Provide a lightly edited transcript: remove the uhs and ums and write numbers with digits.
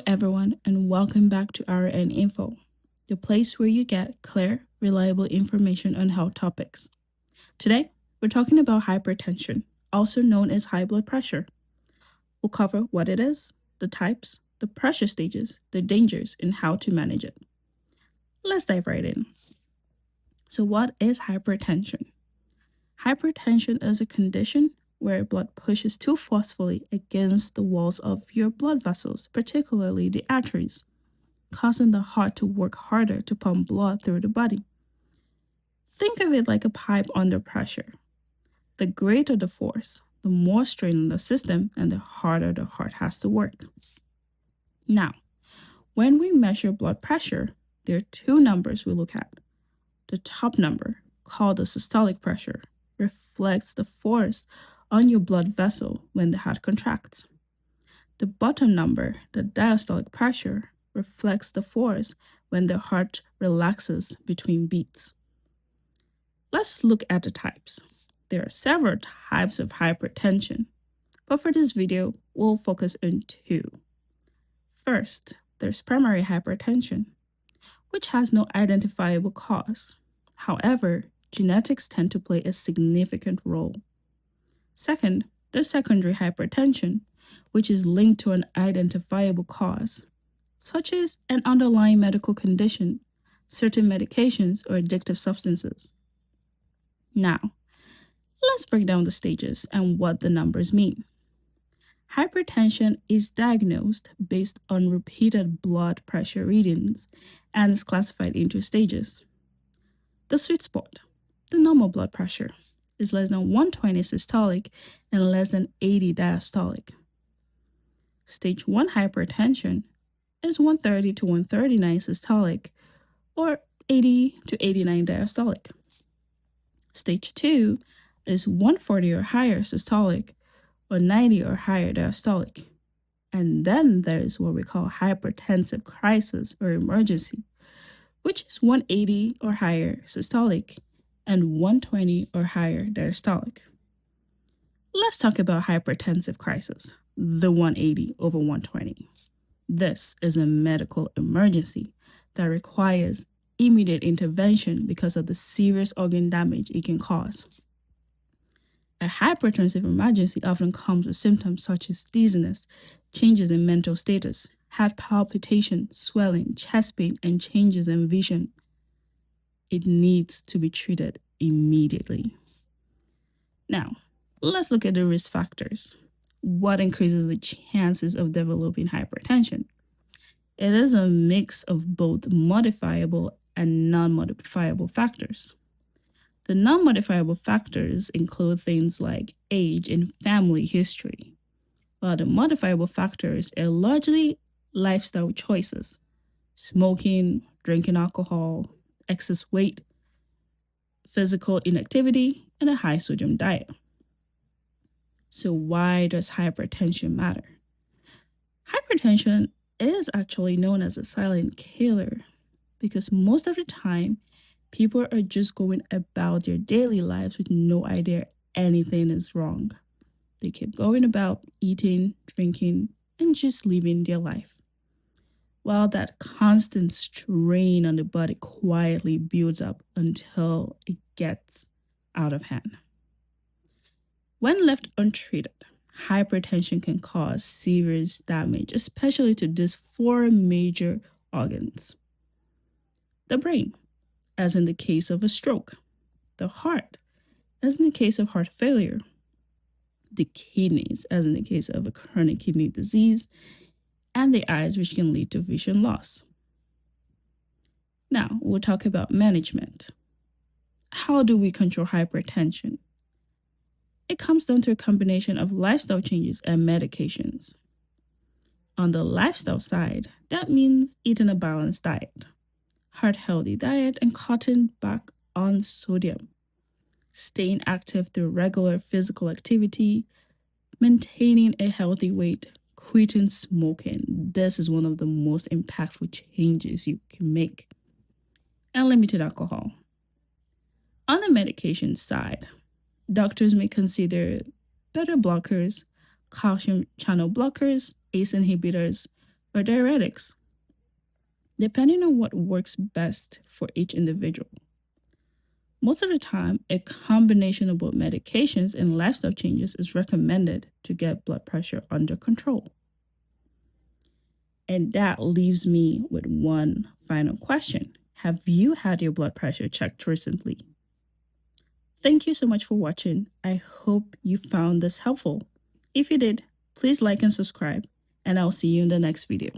everyone, and welcome back to RN Info, the place where you get clear, reliable information on health topics. Today, we're talking about hypertension, also known as high blood pressure. We'll cover what it is, the types, the pressure stages, the dangers, and how to manage it. Let's dive right in. So, what is hypertension? Hypertension is a condition where blood pushes too forcefully against the walls of your blood vessels, particularly the arteries, causing the heart to work harder to pump blood through the body. Think of it like a pipe under pressure. The greater the force, the more strain on the system, and the harder the heart has to work. Now, when we measure blood pressure, there are two numbers we look at. The top number, called the systolic pressure, reflects the force on your blood vessel when the heart contracts. The bottom number, the diastolic pressure, reflects the force when the heart relaxes between beats. Let's look at the types. There are several types of hypertension, but for this video, we'll focus on two. First, there's primary hypertension, which has no identifiable cause. However, genetics tend to play a significant role. Second, there's secondary hypertension, which is linked to an identifiable cause, such as an underlying medical condition, certain medications, or addictive substances. Now, let's break down the stages and what the numbers mean. Hypertension is diagnosed based on repeated blood pressure readings and is classified into stages. The sweet spot, the normal blood pressure, is less than 120 systolic and less than 80 diastolic. Stage 1 hypertension is 130 to 139 systolic or 80 to 89 diastolic. Stage 2 is 140 or higher systolic or 90 or higher diastolic. And then there's what we call hypertensive crisis or emergency, which is 180 or higher systolic and 120 or higher diastolic. Let's talk about hypertensive crisis, the 180 over 120. This is a medical emergency that requires immediate intervention because of the serious organ damage it can cause. A hypertensive emergency often comes with symptoms such as dizziness, changes in mental status, heart palpitation, swelling, chest pain, and changes in vision. It needs to be treated immediately. Now, let's look at the risk factors. What increases the chances of developing hypertension? It is a mix of both modifiable and non-modifiable factors. The non-modifiable factors include things like age and family history, while the modifiable factors are largely lifestyle choices: smoking, drinking alcohol, excess weight, physical inactivity, and a high sodium diet. So why does hypertension matter? Hypertension is actually known as a silent killer because most of the time, people are just going about their daily lives with no idea anything is wrong. They keep going about eating, drinking, and just living their life, while that constant strain on the body quietly builds up until it gets out of hand. When left untreated, hypertension can cause serious damage, especially to these four major organs: the brain, as in the case of a stroke; the heart, as in the case of heart failure; the kidneys, as in the case of a chronic kidney disease; and the eyes, which can lead to vision loss. Now, we'll talk about management. How do we control hypertension? It comes down to a combination of lifestyle changes and medications. On the lifestyle side, that means eating a balanced diet, heart-healthy diet, and cutting back on sodium, staying active through regular physical activity, maintaining a healthy weight, quitting smoking. This is one of the most impactful changes you can make, and limited alcohol. On the medication side, doctors may consider beta blockers, calcium channel blockers, ACE inhibitors, or diuretics, depending on what works best for each individual. Most of the time, a combination of both medications and lifestyle changes is recommended to get blood pressure under control. And that leaves me with one final question. Have you had your blood pressure checked recently? Thank you so much for watching. I hope you found this helpful. If you did, please like and subscribe, and I'll see you in the next video.